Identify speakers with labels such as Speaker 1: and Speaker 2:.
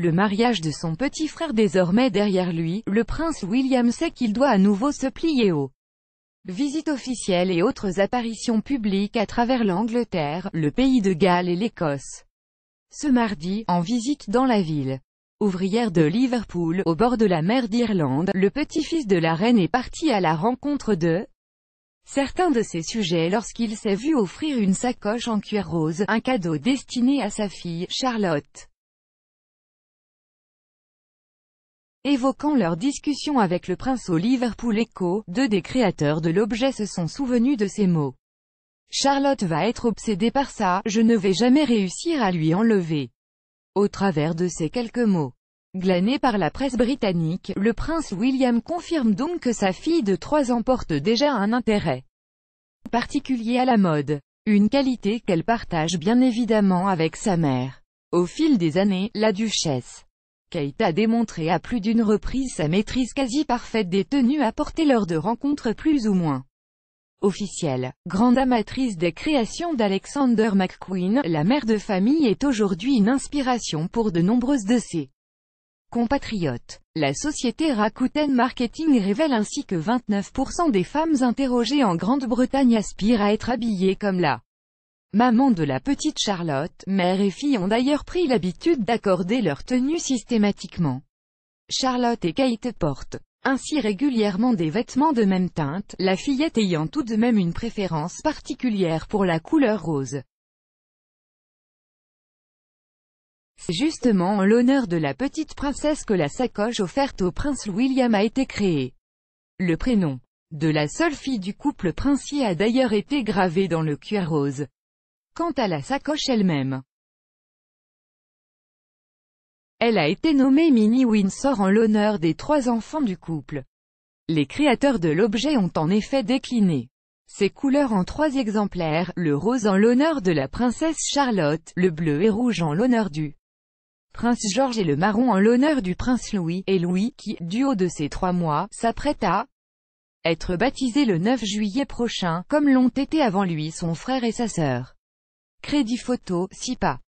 Speaker 1: Le mariage de son petit frère désormais derrière lui, le prince William sait qu'il doit à nouveau se plier aux visites officielles et autres apparitions publiques à travers l'Angleterre, le pays de Galles et l'Écosse. Ce mardi, en visite dans la ville ouvrière de Liverpool, au bord de la mer d'Irlande, le petit-fils de la reine est parti à la rencontre de certains de ses sujets lorsqu'il s'est vu offrir une sacoche en cuir rose, un cadeau destiné à sa fille, Charlotte. Évoquant leur discussion avec le prince au Liverpool Echo, deux des créateurs de l'objet se sont souvenus de ces mots. Charlotte va être obsédée par ça, je ne vais jamais réussir à lui enlever. Au travers de ces quelques mots glanés par la presse britannique, le prince William confirme donc que sa fille de 3 ans porte déjà un intérêt particulier à la mode. Une qualité qu'elle partage bien évidemment avec sa mère. Au fil des années, la duchesse Kate a démontré à plus d'une reprise sa maîtrise quasi parfaite des tenues à porter lors de rencontres plus ou moins officielle. Grande amatrice des créations d'Alexander McQueen, la mère de famille est aujourd'hui une inspiration pour de nombreuses de ses compatriotes. La société Rakuten Marketing révèle ainsi que 29% des femmes interrogées en Grande-Bretagne aspirent à être habillées comme la maman de la petite Charlotte. Mère et fille ont d'ailleurs pris l'habitude d'accorder leur tenue systématiquement. Charlotte et Kate portent ainsi régulièrement des vêtements de même teinte, la fillette ayant tout de même une préférence particulière pour la couleur rose. C'est justement en l'honneur de la petite princesse que la sacoche offerte au prince William a été créée. Le prénom de la seule fille du couple princier a d'ailleurs été gravé dans le cuir rose. Quant à la sacoche elle-même, elle a été nommée Minnie Windsor en l'honneur des 3 enfants du couple. Les créateurs de l'objet ont en effet décliné ces couleurs en 3 exemplaires, le rose en l'honneur de la princesse Charlotte, le bleu et rouge en l'honneur du prince George et le marron en l'honneur du prince Louis, et Louis, qui, du haut de ses 3 mois, s'apprête à être baptisé le 9 juillet prochain, comme l'ont été avant lui son frère et sa sœur. Crédit photo, SIPA.